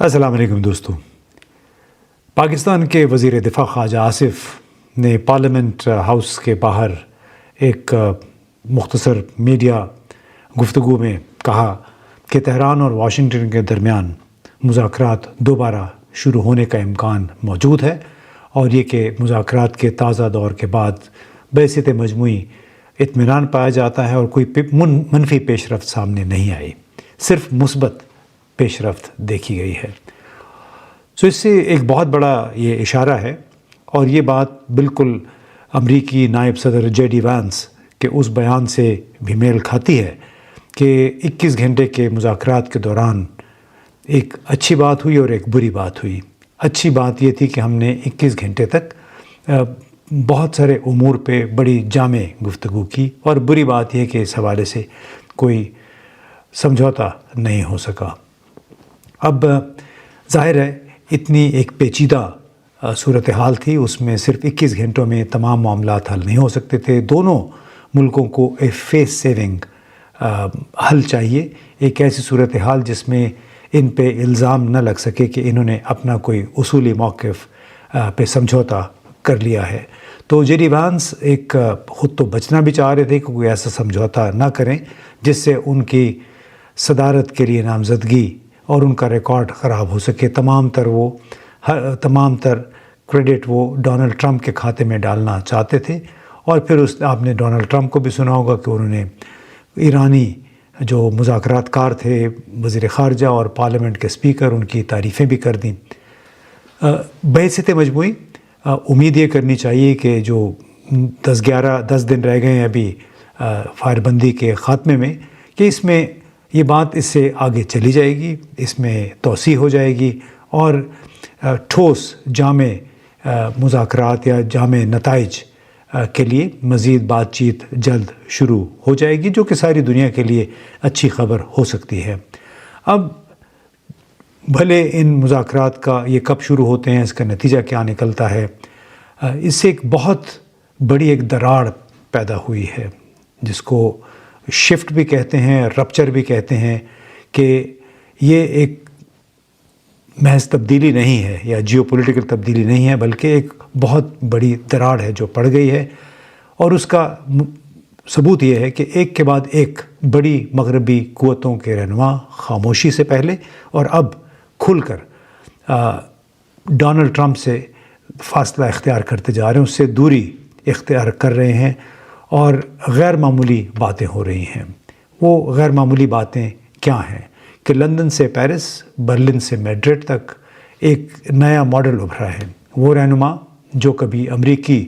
अस्सलाम वालेकुम दोस्तों। पाकिस्तान के वज़ीर दिफ़ा ख्वाजा आसिफ ने पार्लियामेंट हाउस के बाहर एक मुख्तसर मीडिया गुफ्तगू में कहा कि तेहरान और वाशिंगटन के दरमियान मुज़ाकरात दोबारा शुरू होने का इम्कान मौजूद है और ये कि मुज़ाकरात के ताज़ा दौर के बाद बहसीत मजमूई इत्मीनान पाया जाता है और कोई मनफी पेशरफ्त सामने नहीं आई, सिर्फ मुस्बत पेशरफ्त देखी गई है। सो इससे एक बहुत बड़ा ये इशारा है और ये बात बिल्कुल अमरीकी नायब सदर जेडी वांस के उस बयान से भी मेल खाती है कि 21 घंटे के मुज़ाकरात के दौरान एक अच्छी बात हुई और एक बुरी बात हुई। अच्छी बात ये थी कि हमने 21 घंटे तक बहुत सारे उमूर पे बड़ी जामे गुफ्तगू की और बुरी बात यह कि इस हवाले से कोई समझौता नहीं हो सका। अब ज़ाहिर है इतनी एक पेचीदा सूरत हाल थी, उसमें सिर्फ 21 घंटों में तमाम मामलात हल नहीं हो सकते थे। दोनों मुल्कों को एक फेस सेविंग हल चाहिए, एक ऐसी सूरत हाल जिसमें इन पे इल्ज़ाम न लग सके कि इन्होंने अपना कोई उसूली मौक़िफ़ पे समझौता कर लिया है। तो जेडी वांस एक ख़ुद तो बचना भी चाह रहे थे कि कोई ऐसा समझौता ना करें जिससे उनकी सदारत के लिए नामज़दगी और उनका रिकॉर्ड ख़राब हो सके। तमाम तर क्रेडिट वो डोनाल्ड ट्रंप के खाते में डालना चाहते थे। और फिर आपने डोनाल्ड ट्रंप को भी सुना होगा कि उन्होंने ईरानी जो मुज़ाकरातकार थे, वज़ीर ख़ारजा और पार्लियामेंट के स्पीकर, उनकी तारीफ़ें भी कर दी। बहसीत मजमूई उम्मीद ये करनी चाहिए कि जो 10 दिन रह गए हैं अभी फायरबंदी के ख़ात्मे में, कि इसमें ये बात इससे आगे चली जाएगी, इसमें तोसी हो जाएगी और ठोस जामे मुज़ाकरात या जामे नताइज के लिए मज़ीद बातचीत जल्द शुरू हो जाएगी, जो कि सारी दुनिया के लिए अच्छी ख़बर हो सकती है। अब भले इन मुज़ाकरात का ये कब शुरू होते हैं, इसका नतीजा क्या निकलता है, इससे एक बहुत बड़ी एक दरार पैदा हुई है जिसको शिफ्ट भी कहते हैं, रप्चर भी कहते हैं, कि ये एक महज तब्दीली नहीं है या जियोपॉलिटिकल तब्दीली नहीं है, बल्कि एक बहुत बड़ी दरार है जो पड़ गई है। और उसका सबूत ये है कि एक के बाद एक बड़ी मगरबी क़ुव्वतों के रहनुमा खामोशी से पहले और अब खुलकर डोनाल्ड ट्रंप से फ़ासला इख्तियार करते जा रहे हैं, उससे दूरी इख्तियार कर रहे हैं और गैर मामूली बातें हो रही हैं। वो गैर मामूली बातें क्या हैं कि लंदन से पेरिस, बर्लिन से मैड्रिड तक एक नया मॉडल उभरा है। वो रहनुमा जो कभी अमरीकी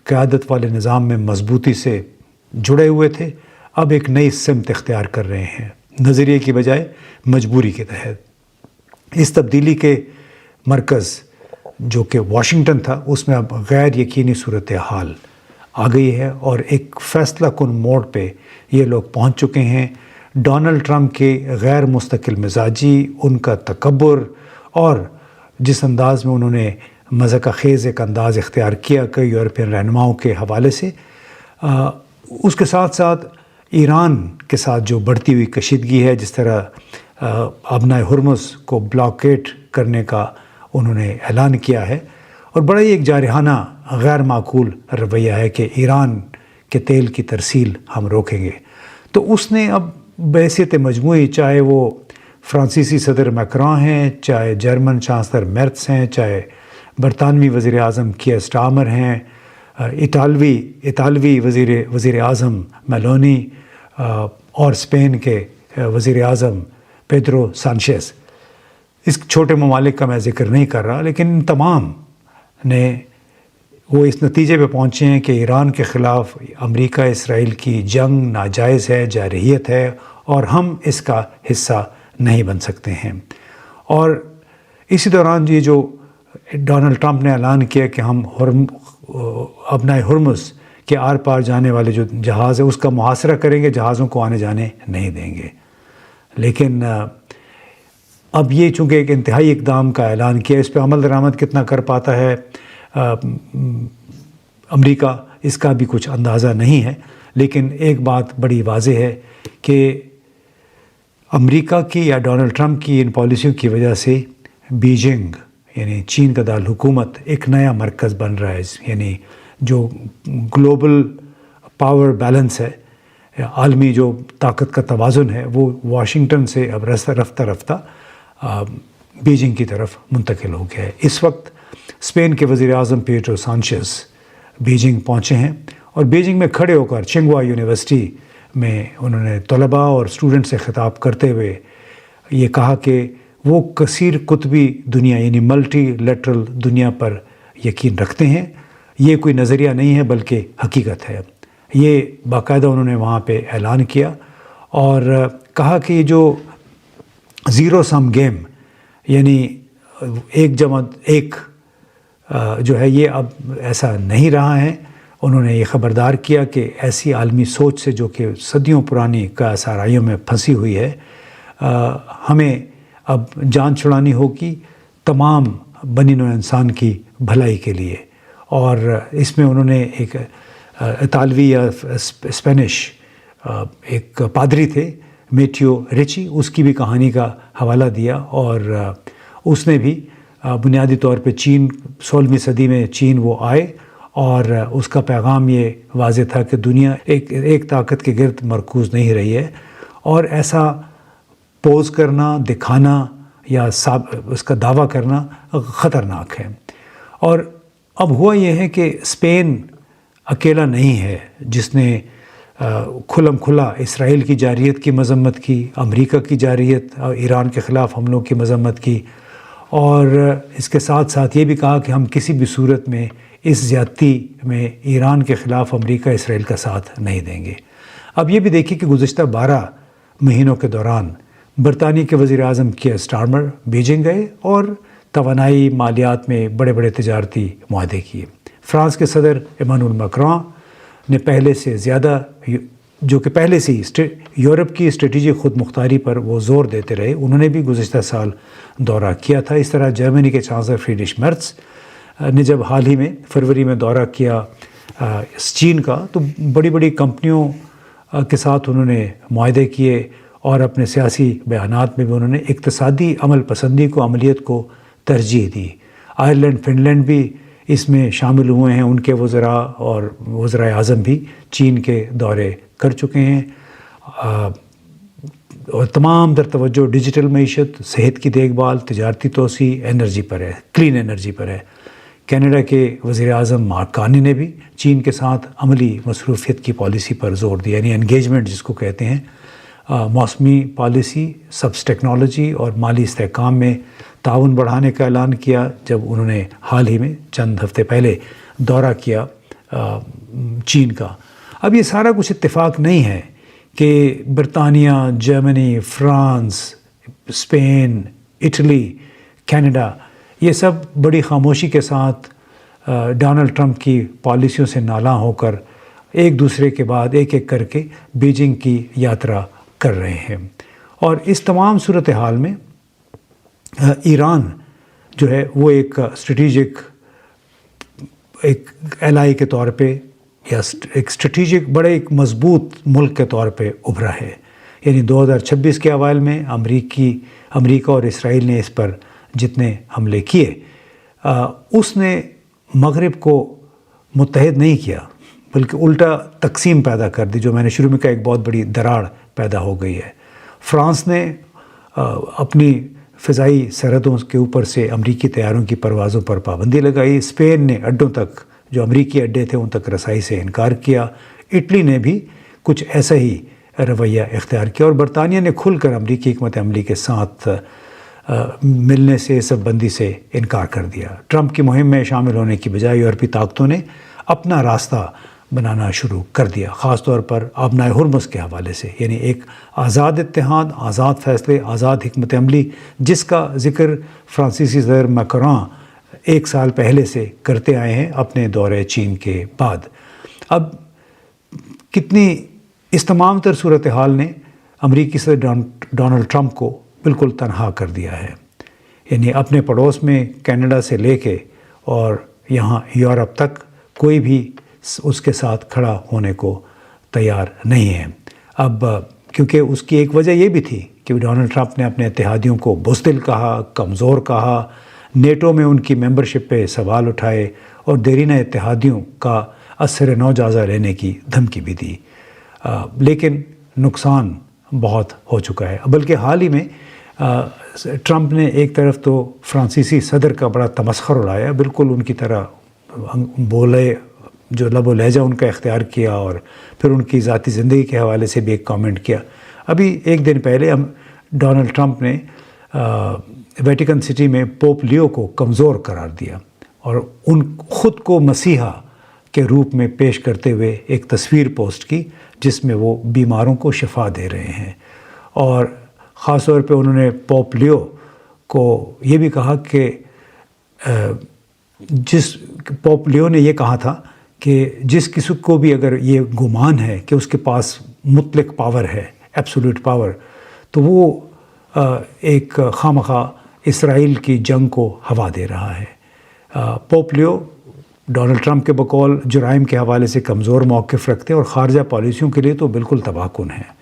क़यादत वाले निज़ाम में मजबूती से जुड़े हुए थे, अब एक नई सिमत इख्तियार कर रहे हैं, नज़रिए की बजाय मजबूरी के तहत। इस तब्दीली के मरकज़ जो कि वाशिंगटन था, उसमें अब गैर यकीनी सूरत हाल आ गई है और एक फ़ैसला कुन मोड़ पे ये लोग पहुंच चुके हैं। डोनाल्ड ट्रंप के गैर मुस्तकिल मिजाजी, उनका तकब्बुर और जिस अंदाज़ में उन्होंने मज़ाक़ ख़ेज़ एक अंदाज़ इख्तियार किया कई यूरोपियन रहनुमाओं के हवाले से, उसके साथ साथ ईरान के साथ जो बढ़ती हुई कशीदगी है, जिस तरह अबनाए हुर्मुज़ को ब्लॉकेट करने का उन्होंने ऐलान किया है और बड़ा ही एक जारहाना गैर माकूल रवैया है कि ईरान के तेल की तरसील हम रोकेंगे। तो उसने अब बहसीत मजमूई, चाहे वो फ्रांसीसी सदर मैक्रों हैं, चाहे जर्मन चांसलर मेर्ट्स हैं, चाहे बरतानवी वज़ीर आज़म कीयर स्टारमर हैं, इतालवी वज़ीर आज़म मेलोनी और स्पेन के वज़ीर आज़म पेड्रो सांचेज़, इस छोटे ममालिक का मैं ज़िक्र नहीं कर रहा, लेकिन तमाम ने वो इस नतीजे पे पहुँचे हैं कि ईरान के ख़िलाफ़ अमेरिका इसराइल की जंग नाजायज़ है, जारहियत है और हम इसका हिस्सा नहीं बन सकते हैं। और इसी दौरान ये जो डोनाल्ड ट्रंप ने ऐलान किया कि हम अबनाए हुर्मुज़ के आर पार जाने वाले जो जहाज़ है उसका मुहासरा करेंगे, जहाज़ों को आने जाने नहीं देंगे। लेकिन अब ये चूँकि एक इंतहाई इक़दाम का ऐलान किया, इस पर अमल दरामद कितना कर पाता है अमेरिका, इसका भी कुछ अंदाज़ा नहीं है। लेकिन एक बात बड़ी वाज़ेह है कि अमेरिका की या डोनाल्ड ट्रंप की इन पॉलिसियों की वजह से बीजिंग यानी चीन का दारकूमत एक नया मरकज़ बन रहा है, यानी जो ग्लोबल पावर बैलेंस है, आलमी जो ताकत का तवाज़ुन है, वो वाशिंगटन से अब रफ्ता रफ्ता बीजिंग की तरफ मुंतकिल हो गया है। इस वक्त स्पेन के वज़ीर आज़म पेड्रो सांचेज़ बीजिंग पहुँचे हैं और बीजिंग में खड़े होकर चिंगवा यूनिवर्सिटी में उन्होंने तलबा और स्टूडेंट से ख़िताब करते हुए ये कहा कि वो कसीर कुतबी दुनिया यानी मल्टी लेटरल दुनिया पर यकीन रखते हैं। ये कोई नज़रिया नहीं है बल्कि हकीकत है। ये बाकायदा उन्होंने वहाँ पे ऐलान किया और कहा कि जो ज़ीरो सम गेम यानी एक जमा एक जो है ये अब ऐसा नहीं रहा है। उन्होंने ये ख़बरदार किया कि ऐसी आलमी सोच से जो कि सदियों पुरानी कासाराइयों में फंसी हुई है, हमें अब जान छुड़ानी होगी तमाम बनी नौ इंसान की भलाई के लिए। और इसमें उन्होंने एक इतालवी या स्पेनिश एक पादरी थे मेटियो रिची, उसकी भी कहानी का हवाला दिया और उसने भी बुनियादी तौर पे चीन 16वीं सदी में चीन वो आए और उसका पैगाम ये वाज़ेह था कि दुनिया एक ताकत के गिर्द मरकूज़ नहीं रही है और ऐसा पोज़ करना, दिखाना या उसका दावा करना ख़तरनाक है। और अब हुआ ये है कि स्पेन अकेला नहीं है जिसने खुलम खुला इसराइल की जारियत की मज़म्मत की, अमेरिका की जारियत, ईरान के ख़िलाफ़ हमलों की मज़म्मत की और इसके साथ साथ ये भी कहा कि हम किसी भी सूरत में इस ज़्यादती में ईरान के ख़िलाफ़ अमेरिका इसराइल का साथ नहीं देंगे। अब ये भी देखिए कि गुज़िश्ता 12 महीनों के दौरान बरतानिया के वज़ीर आज़म कियर स्टारमर बीजिंग गए और तवानाई मालियात में बड़े बड़े तिजारती मुआहदे किए। फ्रांस के सदर इमानुएल मैक्रों ने पहले से ज़्यादा जो कि पहले से ही यूरोप की स्ट्रेटेजिक खुद मुख्तारी पर वो ज़ोर देते रहे, उन्होंने भी गुज़िश्ता साल दौरा किया था। इस तरह जर्मनी के चांसलर फ्रीड्रिश मेर्ज ने जब हाल ही में फरवरी में दौरा किया चीन का, तो बड़ी बड़ी कंपनियों के साथ उन्होंने मुआहदे किए और अपने सियासी बयानात में भी उन्होंने इक़्तिसादी अमल पसंदी को, अमलियत को तरजीह दी। आयरलैंड, फिनलैंड भी इसमें शामिल हुए हैं, उनके वज़रा और वज़राए आज़म भी चीन के दौरे कर चुके हैं और तमाम दर तवज्जो डिजिटल मईशत, सेहत की देखभाल, तिजारती तोसी, एनर्जी पर है, क्लीन एनर्जी पर है। कनाडा के वज़ीर आज़म मार्क कार्नी ने भी चीन के साथ अमली मसरूफ़ियत की पॉलिसी पर ज़ोर दिया, यानी एंगेजमेंट जिसको कहते हैं। मौसमी पॉलिसी, सब्स टेक्नोलॉजी और माली इस्तेहकाम में ताउन बढ़ाने का ऐलान किया जब उन्होंने हाल ही में चंद हफ़्ते पहले दौरा किया चीन का। अब ये सारा कुछ इत्तेफाक नहीं है कि बरतानिया, Germany, France, Spain, Italy, Canada, ये सब बड़ी खामोशी के साथ डोनाल्ड ट्रंप की पॉलिसियों से नाला होकर एक दूसरे के बाद एक एक करके बीजिंग की यात्रा कर रहे हैं। और इस तमाम सूरत हाल में ईरान जो है वो एक स्ट्रेटेजिक एक एलाई के तौर पे या एक स्ट्रेटेजिक बड़े एक मजबूत मुल्क के तौर पे उभरा है। यानी 2026 के अवाइल में अमेरिका और इसराइल ने इस पर जितने हमले किए, उसने मगरिब को मुत्तहिद नहीं किया बल्कि उल्टा तकसीम पैदा कर दी, जो मैंने शुरू में कहा एक बहुत बड़ी दरार पैदा हो गई है। फ्रांस ने अपनी फ़िज़ाई सरहदों के ऊपर से अमरीकी तैयारों की परवाज़ों पर पाबंदी लगाई। स्पेन ने अड्डों तक, जो अमरीकी अड्डे थे, उन तक रसाई से इनकार किया। इटली ने भी कुछ ऐसा ही रवैया इख्तियार किया और बरतानिया ने खुलकर अमरीकी हिकमत अमली के साथ मिलने से, सब बंदी से इनकार कर दिया। ट्रंप की मुहिम में शामिल होने की बजाय यूरोपीय ताकतों ने अपना रास्ता बनाना शुरू कर दिया, ख़ास तौर पर आबनाए हुर्मुस के हवाले से, यानी एक आज़ाद इत्तेहाद, आज़ाद फ़ैसले, आज़ाद हिकमत अमली, जिसका ज़िक्र फ्रांसीसी सदर मैक्रों 1 साल पहले से करते आए हैं अपने दौरे चीन के बाद। अब कितनी इस तमाम तर सूरत हाल ने अमरीकी सदर डोनाल्ड ट्रंप को बिल्कुल तनहा कर दिया है। यानी अपने पड़ोस में कनाडा से लेके और यहाँ यूरोप तक कोई भी उसके साथ खड़ा होने को तैयार नहीं है। अब क्योंकि उसकी एक वजह ये भी थी کہ ڈونلڈ ٹرمپ نے اپنے اتحادیوں کو بزدل کہا، کمزور کہا، نیٹو میں ان کی ممبرشپ پہ سوال اٹھائے اور دیرینہ اتحادیوں کا اثر نو جائزہ لینے کی دھمکی بھی دی، لیکن نقصان بہت ہو چکا ہے۔ بلکہ حال ہی میں ٹرمپ نے ایک طرف تو فرانسیسی صدر کا بڑا تمسخر اڑایا، بالکل ان کی طرح بولے، جو لب و لہجہ ان کا اختیار کیا، اور پھر ان کی ذاتی زندگی کے حوالے سے بھی ایک کامنٹ کیا۔ ابھی ایک دن پہلے ڈونلڈ ٹرمپ نے ویٹیکن سٹی میں پوپ لیو کو کمزور قرار دیا اور ان خود کو مسیحا کے روپ میں پیش کرتے ہوئے ایک تصویر پوسٹ کی جس میں وہ بیماروں کو شفا دے رہے ہیں، اور خاص طور پہ انہوں نے پوپ لیو کو یہ بھی کہا کہ پوپ لیو نے یہ کہا تھا کہ جس کسی کو بھی اگر یہ گمان ہے کہ اس کے پاس مطلق پاور ہے، ایبسولوٹ پاور، تو وہ ایک خواہ اسرائیل کی جنگ کو ہوا دے رہا ہے۔ پوپ لیو ڈونلڈ ٹرمپ کے بقول جرائم کے حوالے سے کمزور موقف رکھتے اور خارجہ پالیسیوں کے لیے تو بالکل تباہ کن ہیں،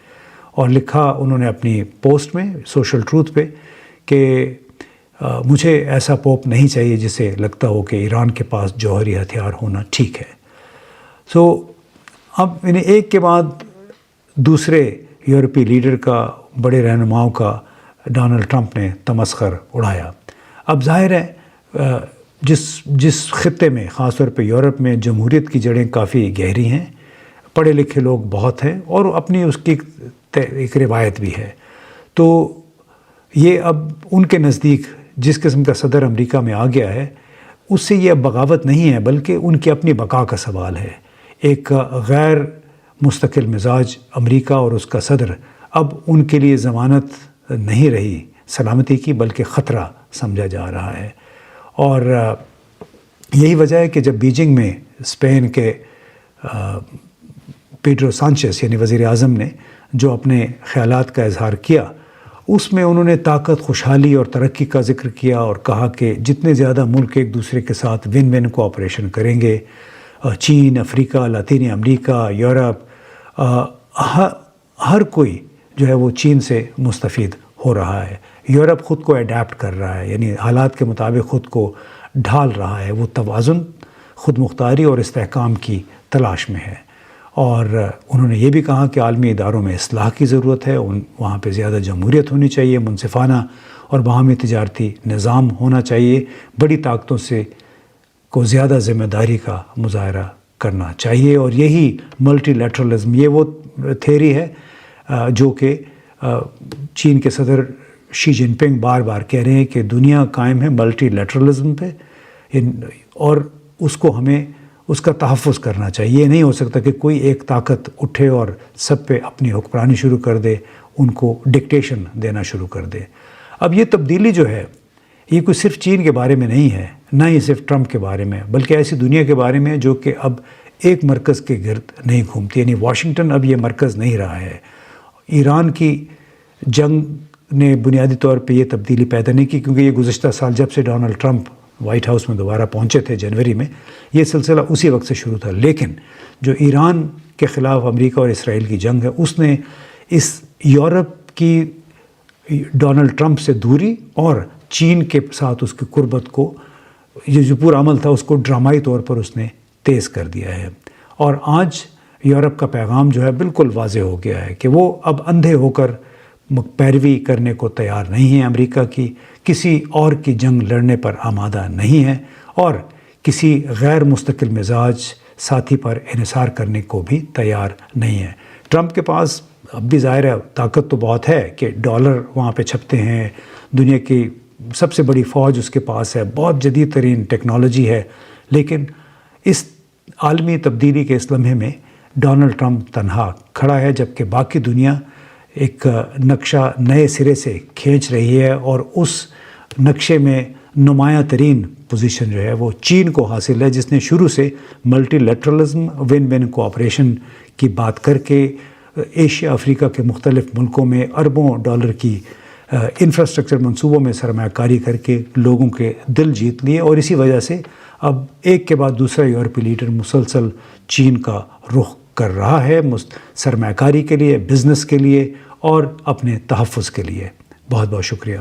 اور لکھا انہوں نے اپنی پوسٹ میں سوشل ٹروتھ پہ کہ مجھے ایسا پوپ نہیں چاہیے جسے لگتا ہو کہ ایران کے پاس جوہری ہتھیار ہونا ٹھیک ہے۔ اب انہیں ایک کے بعد دوسرے یورپی لیڈر کا، بڑے رہنماؤں کا ڈونلڈ ٹرمپ نے تمسخر اڑایا۔ اب ظاہر ہے جس خطے میں، خاص طور پہ یورپ میں، جمہوریت کی جڑیں کافی گہری ہیں، پڑھے لکھے لوگ بہت ہیں اور اپنی اس کی ایک روایت بھی ہے، تو یہ اب ان کے نزدیک جس قسم کا صدر امریکہ میں آ گیا ہے، اس سے یہ اب بغاوت نہیں ہے بلکہ ان کی اپنی بقا کا سوال ہے۔ ایک غیر مستقل مزاج امریکہ اور اس کا صدر اب ان کے لیے ضمانت نہیں رہی سلامتی کی، بلکہ خطرہ سمجھا جا رہا ہے، اور یہی وجہ ہے کہ جب بیجنگ میں اسپین کے پیڈرو سانچیز یعنی وزیر اعظم نے جو اپنے خیالات کا اظہار کیا، اس میں انہوں نے طاقت، خوشحالی اور ترقی کا ذکر کیا اور کہا کہ جتنے زیادہ ملک ایک دوسرے کے ساتھ ون ون کوآپریشن کریں گے، چین، افریقہ، لاطینی امریکہ، یورپ، ہر کوئی جو ہے وہ چین سے مستفید ہو رہا ہے۔ یورپ خود کو اڈیپٹ کر رہا ہے، یعنی حالات کے مطابق خود کو ڈھال رہا ہے، وہ توازن، خود مختاری اور استحکام کی تلاش میں ہے، اور انہوں نے یہ بھی کہا کہ عالمی اداروں میں اصلاح کی ضرورت ہے، وہاں پہ زیادہ جمہوریت ہونی چاہیے، منصفانہ اور باہمی تجارتی نظام ہونا چاہیے، بڑی طاقتوں سے کو زیادہ ذمہ داری کا مظاہرہ کرنا چاہیے، اور یہی ملٹی لیٹرلزم، یہ وہ تھیوری ہے جو کہ چین کے صدر شی جن پنگ بار بار کہہ رہے ہیں کہ دنیا قائم ہے ملٹی لیٹرلزم پہ، اور اس کو ہمیں اس کا تحفظ کرنا چاہیے۔ یہ نہیں ہو سکتا کہ کوئی ایک طاقت اٹھے اور سب پہ اپنی حکمرانی شروع کر دے، ان کو ڈکٹیشن دینا شروع کر دے۔ اب یہ تبدیلی جو ہے یہ کوئی صرف چین کے بارے میں نہیں ہے، نہ ہی صرف ٹرمپ کے بارے میں، بلکہ ایسی دنیا کے بارے میں جو کہ اب ایک مرکز کے گرد نہیں گھومتی، یعنی واشنگٹن اب یہ مرکز نہیں رہا ہے۔ ایران کی جنگ نے بنیادی طور پہ یہ تبدیلی پیدا نہیں کی، کیونکہ یہ گزشتہ سال جب سے ڈونلڈ ٹرمپ وائٹ ہاؤس میں دوبارہ پہنچے تھے جنوری میں، یہ سلسلہ اسی وقت سے شروع تھا، لیکن جو ایران کے خلاف امریکہ اور اسرائیل کی جنگ ہے، اس نے اس یورپ کی ڈونلڈ ٹرمپ سے دوری اور چین کے ساتھ اس کی قربت کو، یہ جو پورا عمل تھا اس کو ڈرامائی طور پر اس نے تیز کر دیا ہے، اور آج یورپ کا پیغام جو ہے بالکل واضح ہو گیا ہے کہ وہ اب اندھے ہو کر پیروی کرنے کو تیار نہیں ہیں امریکہ کی، کسی اور کی جنگ لڑنے پر آمادہ نہیں ہے، اور کسی غیر مستقل مزاج ساتھی پر انحصار کرنے کو بھی تیار نہیں ہے۔ ٹرمپ کے پاس اب بھی ظاہر ہے طاقت تو بہت ہے کہ ڈالر وہاں پہ چھپتے ہیں، دنیا کی سب سے بڑی فوج اس کے پاس ہے، بہت جدید ترین ٹیکنالوجی ہے، لیکن اس عالمی تبدیلی کے اس لمحے میں ڈونلڈ ٹرمپ تنہا کھڑا ہے، جبکہ باقی دنیا ایک نقشہ نئے سرے سے کھینچ رہی ہے، اور اس نقشے میں نمایاں ترین پوزیشن جو ہے وہ چین کو حاصل ہے، جس نے شروع سے multi literalism, one one cooperation کی بات کر کے ایشیا، افریقہ کے مختلف ملکوں میں اربوں ڈالر کی انفراسٹرکچر منصوبوں میں سرمایہ کاری کر کے لوگوں کے دل جیت لیے، اور اسی وجہ سے اب ایک کے بعد دوسرا یورپی لیڈر مسلسل چین کا رخ کر رہا ہے، سرمایہ کاری کے لیے، بزنس کے لیے، اور اپنے تحفظ کے لیے۔ بہت بہت شکریہ۔